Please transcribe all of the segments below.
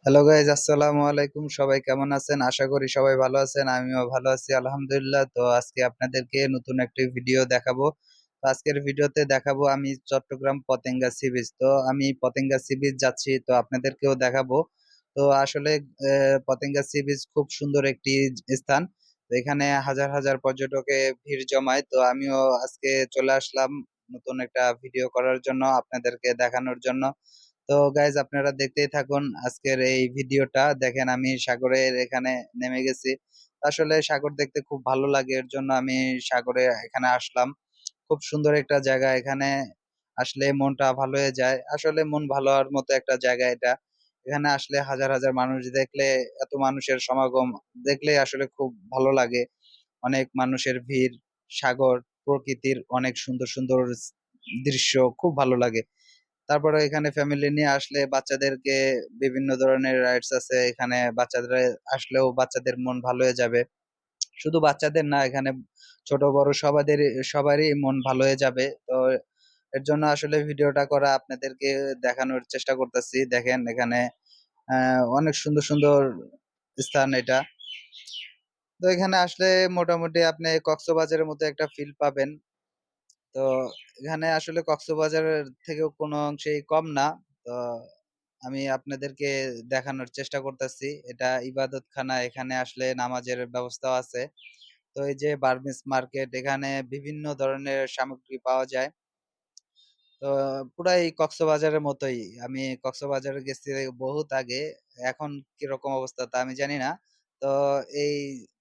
Hello guys, আসসালামু আলাইকুম। সবাই কেমন আছেন? আশা করি সবাই ভালো আছেন। আমিও ভালো আছি আলহামদুলিল্লাহ। তো আজকে আপনাদেরকে নতুন একটি ভিডিও দেখাবো। তো আজকের ভিডিওতে দেখাবো আমি চট্টগ্রাম পতেঙ্গা সি বিচ। তো আমি পতেঙ্গা সি বিচ যাচ্ছি, তো আপনাদেরকেও দেখাবো। তো আসলে পতেঙ্গা সি বিচ খুব সুন্দর একটি স্থান। তো এখানে হাজার হাজার পর্যটকে ভিড় জমায়। তো আমিও আজকে চলে আসলাম নতুন একটা ভিডিও করার জন্য, আপনাদেরকে দেখানোর জন্য। তো গাইজ, আপনারা দেখতেই থাকুন আজকের এই ভিডিওটা। দেখেন, আমি সাগরের এখানে নেমে গেছি। আসলে সাগর দেখতে খুব ভালো লাগে, এর জন্য আমি সাগরে এখানে আসলাম। খুব সুন্দর একটা জায়গা, এখানে আসলে মনটা ভালো হয়ে যায়। আসলে মন ভালো হওয়ার মতো একটা জায়গা এটা। এখানে আসলে হাজার হাজার মানুষ দেখলে, এত মানুষের সমাগম দেখলে আসলে খুব ভালো লাগে। অনেক মানুষের ভিড়, সাগর, প্রকৃতির অনেক সুন্দর সুন্দর দৃশ্য খুব ভালো লাগে। তারপরে এখানে ফ্যামিলি নিয়ে আসলে বাচ্চাদেরকে বিভিন্ন ধরনের রাইডস আছে এখানে। বাচ্চাদের আসলেও বাচ্চাদের মন ভালো হয়ে যাবে। শুধু বাচ্চাদের না, এখানে ছোট বড় সবারই মন ভালো হয়ে যাবে। তো এর জন্য আসলে ভিডিওটা করা, আপনাদেরকে দেখানোর চেষ্টা করতেছি। দেখেন এখানে অনেক সুন্দর সুন্দর স্থান এটা। তো এখানে আসলে মোটামুটি আপনি কক্সবাজারের মতো একটা ফিল পাবেন। তো এখানে আসলে কক্সবাজারের থেকেও কোনো অংশেই কম না। তো আমি আপনাদেরকে দেখানোর চেষ্টা করতেছি, এটা ইবাদতখানা। এখানে আসলে নামাজের ব্যবস্থাও আছে। তো এই যে বার্মিস মার্কেট, এখানে বিভিন্ন ধরনের সামগ্রী পাওয়া যায়। তো পুরাই কক্সবাজারের মতোই। আমি কক্সবাজারে গেছি বহুত আগে, এখন কিরকম অবস্থা তা আমি জানি না। তো এই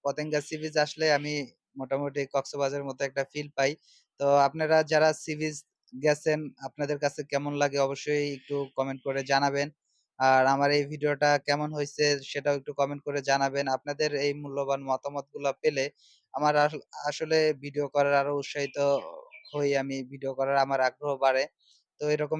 পতেঙ্গা সি বিচ আসলে আমি মোটামুটি কক্সবাজারের মতো একটা ফিল পাই। তো আপনারা যারা সি বিচ গেছেন, আপনাদের কাছে কেমন লাগে অবশ্যই একটু কমেন্ট করে জানাবেন। আর আমার এই ভিডিওটা কেমন হয়েছে সেটাও একটু কমেন্ট করে জানাবেন। আপনাদের এই মূল্যবান মতামতগুলো পেলে আমার আসলে ভিডিও করার আরো উৎসাহিত হই আমি, ভিডিও করার আমার আগ্রহ বাড়ে। তো এরকম